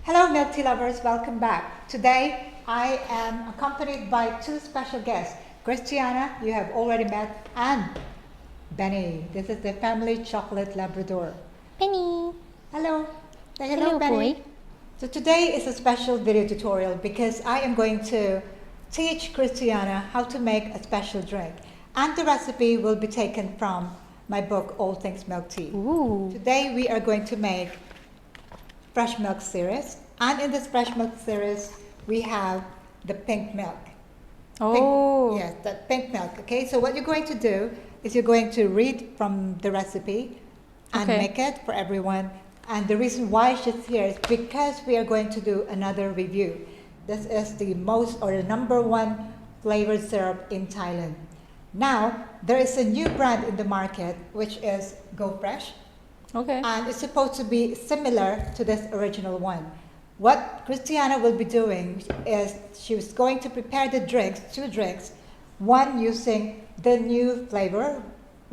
Hello milk tea lovers, welcome back. Today I am accompanied by two special guests. Christiana, you have already met, and Benny. This is the family chocolate Labrador. Penny. Hello. Say hello, Hello, Benny. boy. So today is a special video tutorial because I am going to teach Christiana how to make a special drink. And the recipe will be taken from my book, All Things Milk Tea. Ooh. Today we are going to make fresh milk series, and in this fresh milk series we have the pink milk. Oh. Yes, that pink milk. Okay, so what you're going to do is you're going to read from the recipe and Okay. make it for everyone. And the reason why she's here is because we are going to do another review. This is the most or the number one flavored syrup in Thailand. Now there is a new brand in the market which is gofresh. Okay. And it's supposed to be similar to this original one. What Christiana will be doing is she was going to prepare the drinks, two drinks, one using the new flavor,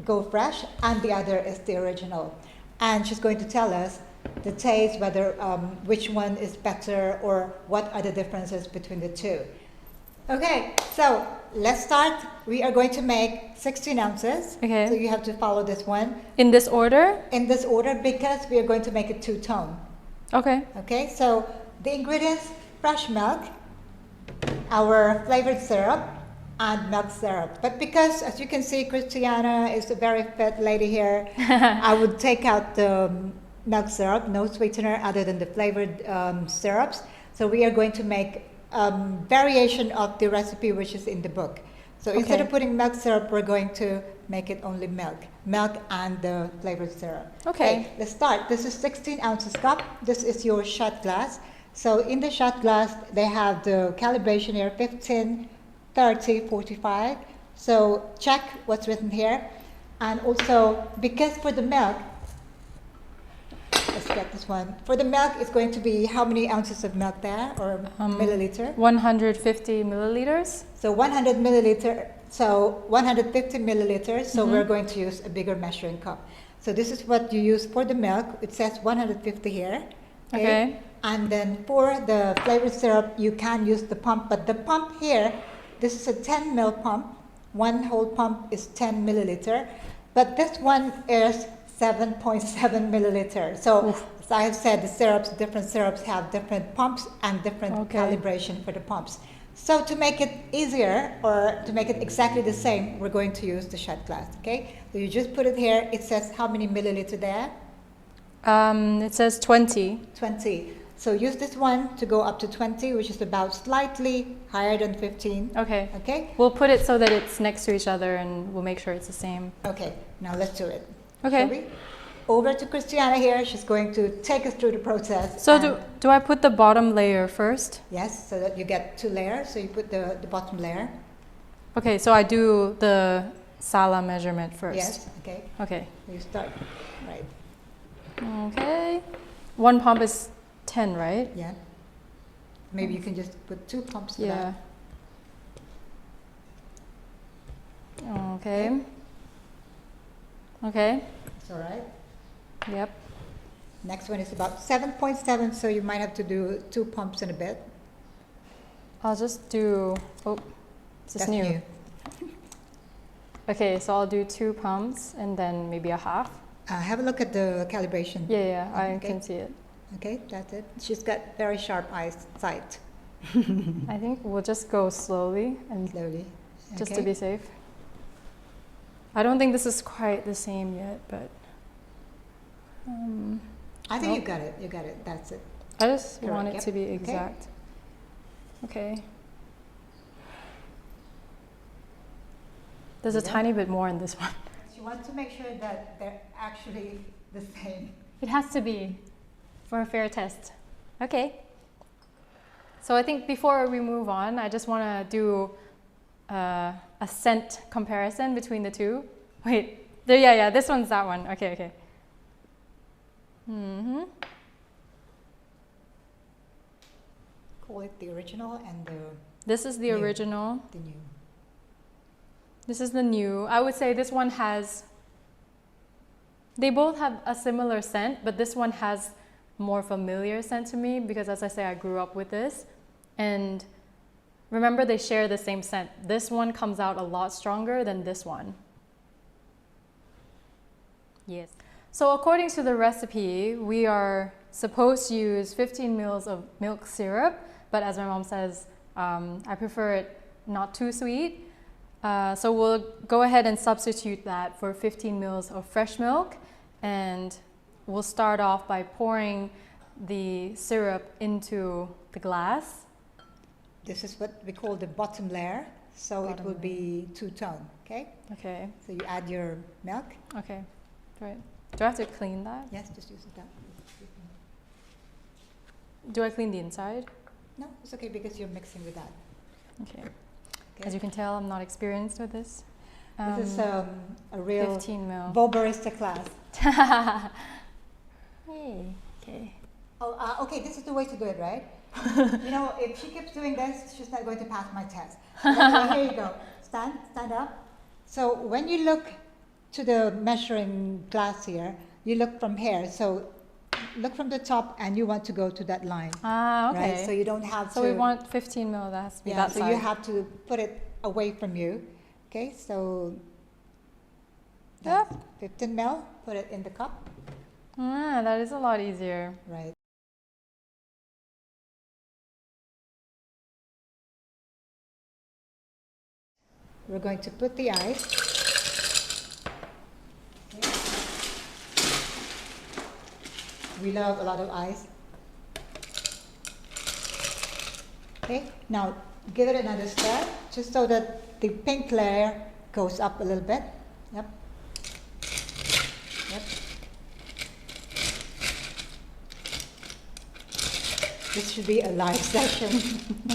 Go Fresh, and the other is the original. And she's going to tell us the taste, whether which one is better or what are the differences between the two. Okay, so let's start. We are going to make 16 ounces. Okay. So you have to follow this one In this order? in this order because we are going to make it two-tone. Okay. Okay, so the ingredients: fresh milk, our flavored syrup, and milk syrup. But because, as you can see, Christiana is a very fit lady here, I would take out the milk syrup, no sweetener other than the flavored syrups. So we are going to make variation of the recipe which is in the book. So instead of putting milk syrup, we're going to make it only milk and the flavored syrup. Okay. Let's start. This is 16 ounces cup. This is your shot glass. So in the shot glass, they have the calibration here, 15, 30, 45. So check what's written here. And also, because for the milk, let's get this one. For the milk, it's going to be how many ounces of milk there, or milliliter? 150 milliliters? So 100 milliliter, so 150 milliliters, so we're going to use a bigger measuring cup. So this is what you use for the milk. It says 150 here. Okay. And then for the flavored syrup, you can use the pump, but the pump here, this is a 10 ml pump. One whole pump is 10 milliliter, but this one is 7.7 milliliter. So as I have said, the syrups, different syrups have different pumps and different calibration for the pumps. So to make it easier, or to make it exactly the same, we're going to use the shot glass, okay? So you just put it here. It says how many milliliter there? It says 20. 20. So use this one to go up to 20, which is about slightly higher than 15. Okay. Okay? We'll put it so that it's next to each other and we'll make sure it's the same. Okay, now let's do it. Okay. Shall we? Over to Christiana here. She's going to take us through the process. So do I put the bottom layer first? Yes, so that you get two layers. So you put the bottom layer. Okay, so I do the Sala measurement first. Yes, okay. Okay. You start, right. Okay. One pump is 10, right? Yeah. Maybe you can just put two pumps for Yeah. that. Okay. Okay. It's all right. Yep. Next one is about 7.7, so you might have to do two pumps in a bit. I'll just do, oh, this is That's new. new. Okay, so I'll do 2 pumps and then maybe a half. Have a look at the calibration. Yeah, I Okay. can see it. Okay, that's it. She's got very sharp eyesight. I think we'll just go slowly and Slowly. just Okay. to be safe. I don't think this is quite the same yet, but I think Nope. you got it. You got it. That's it. I just Correct, want it yep. to be Okay. exact. Okay. There's a Yeah. tiny bit more in this one. She wants to make sure that they're actually the same. It has to be for a fair test. Okay. So I think before we move on, I just want to do a scent comparison between the two. Wait, there, yeah, this one's that one. Okay. Call it the original and This is the New. original. the new. This is the new. I would say this one has, they both have a similar scent, but this one has more familiar scent to me because, as I say, I grew up with this. And remember, they share the same scent. This one comes out a lot stronger than this one. Yes. So according to the recipe, we are supposed to use 15 mils of milk syrup, but as my mom says, I prefer it not too sweet. So we'll go ahead and substitute that for 15 mils of fresh milk, and we'll start off by pouring the syrup into the glass. This is what we call the bottom layer, so it will be two-tone, okay? Okay. So you add your milk. Okay. Right. Do I have to clean that? Yes, just use that. Do I clean the inside? No, it's okay because you're mixing with that. Okay. Okay. As you can tell, I'm not experienced with this. This is a real 15 mil. barista class. Hey. Okay. Oh, okay, this is the way to do it, right? You know, if she keeps doing this, she's not going to pass my test. Anyway, here you go. Stand up. So when you look to the measuring glass here, you look from here. So look from the top, and you want to go to that line. Ah, okay. Right? So you don't have to. So we want 15 mil. That has to be that so side. you have to put it away from you. Okay, so Yeah. 15 ml. Put it in the cup. Ah, that is a lot easier. Right. We're going to put the ice. Okay. We love a lot of ice. Okay, now give it another stir, just so that the pink layer goes up a little bit. Yep. Yep. This should be a live session.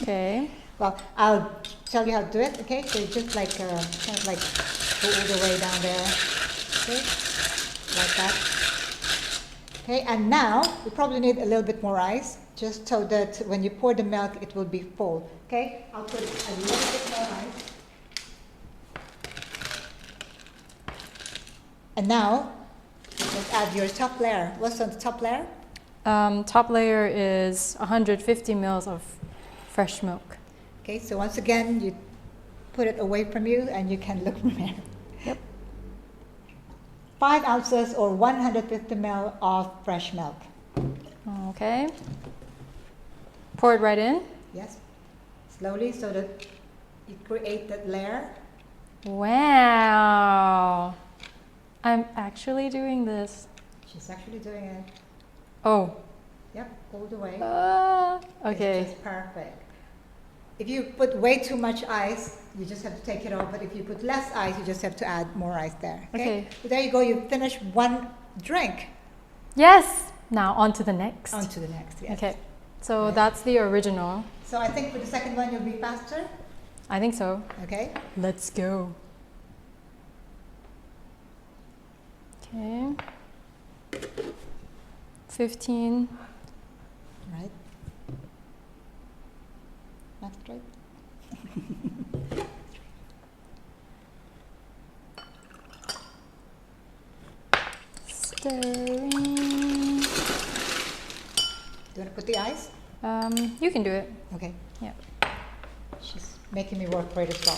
Okay. Well, I'll tell you how to do it, okay? So just like, kind of like go all the way down there, okay? Like that. Okay, and now we probably need a little bit more ice, just so that when you pour the milk, it will be full, okay? I'll put a little bit more ice. And now, let's add your top layer. What's on the top layer? Top layer is 150 mils of fresh milk. Okay, so once again, you put it away from you and you can look from here. Yep. 5 ounces or 150 ml of fresh milk. Okay. Pour it right in. Yes. Slowly so that you create that layer. Wow. I'm actually doing this. She's actually doing it. Oh. Yep, all the way. Okay. It's just perfect. If you put way too much ice, you just have to take it off. But if you put less ice, you just have to add more ice there. Okay. So there you go. You finish one drink. Yes. Now on to the next. On to the next, yes. Okay. So Right. that's the original. So I think for the second one, you'll be faster. I think so. Okay. Let's go. Okay. 15. Right. That's great. Stirring. Do you want to put the ice? You can do it. Okay. Yeah. She's making me work for it as well.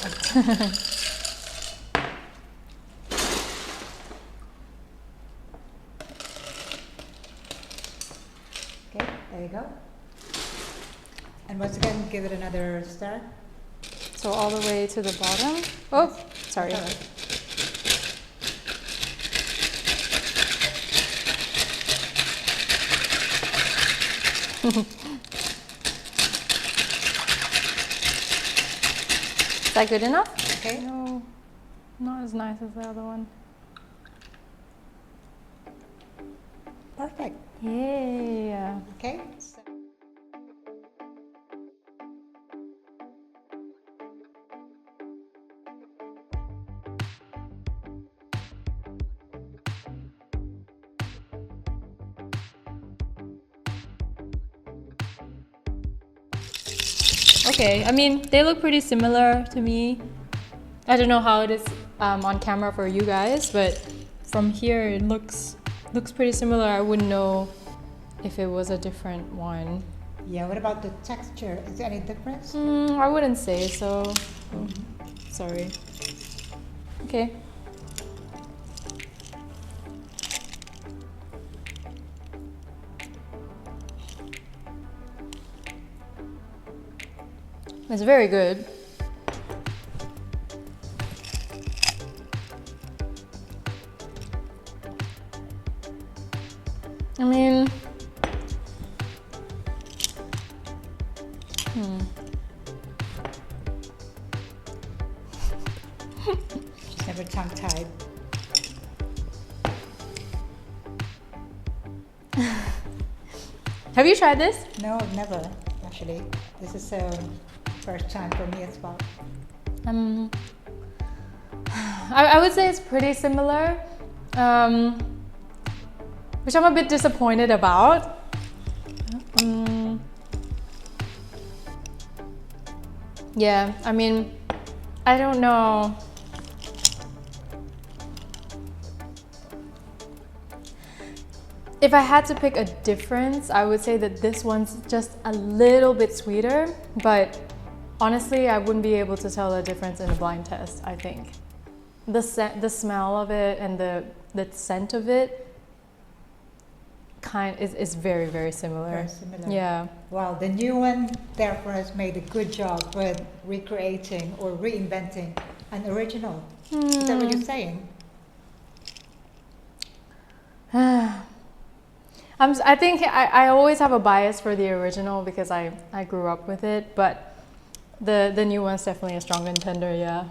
Okay, there you go. And once again, give it another stir. So all the way to the bottom. Oh, sorry. All right. Is that good enough? Okay. No, not as nice as the other one. Perfect. Yeah. Okay. So Okay, I mean, they look pretty similar to me. I don't know how it is on camera for you guys, but from here it looks pretty similar. I wouldn't know if it was a different one. Yeah, what about the texture? Is there any difference? I wouldn't say so. Oh, sorry. Okay. It's very good. I mean, She's never tongue-tied. Have you tried this? No, never, actually. This is first time for me as well. I would say it's pretty similar, which I'm a bit disappointed about. Yeah, I mean, I don't know. If I had to pick a difference, I would say that this one's just a little bit sweeter, but honestly, I wouldn't be able to tell the difference in a blind test, I think. The smell of it and the scent of it is very, very similar. Very similar. Yeah. Wow, the new one therefore has made a good job with recreating or reinventing an original. Is that what you're saying? I think I always have a bias for the original because I grew up with it, but the new one's definitely a strong contender, yeah.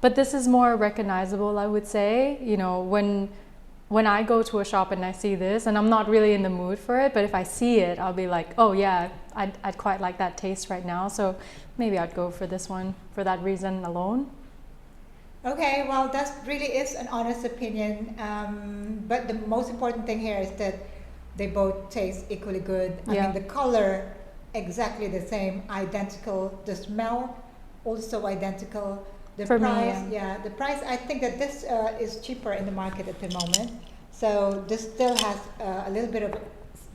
But this is more recognizable, I would say. You know, when I go to a shop and I see this, and I'm not really in the mood for it, but if I see it, I'll be like, oh yeah, I'd quite like that taste right now, so maybe I'd go for this one for that reason alone. Okay, well, that really is an honest opinion. But the most important thing here is that they both taste equally good. I mean, the color exactly the same, identical. The smell also identical. The For me, price, the price. I think that this is cheaper in the market at the moment. So this still has a little bit of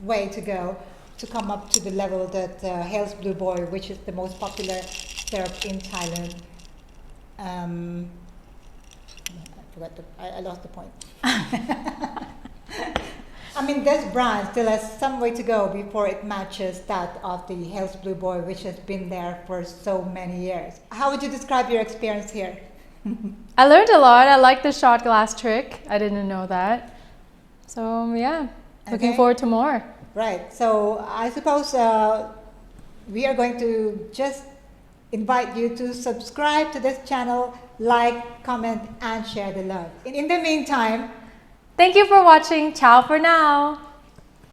way to go to come up to the level that Hale's Blue Boy, which is the most popular syrup in Thailand. I lost the point. I mean, this brand still has some way to go before it matches that of the Hale's Blue Boy, which has been there for so many years. How would you describe your experience here? I learned a lot. I like the shot glass trick. I didn't know that. So yeah, looking forward to more. Right. So I suppose we are going to just invite you to subscribe to this channel, like, comment, and share the love. In the meantime, thank you for watching. Ciao for now.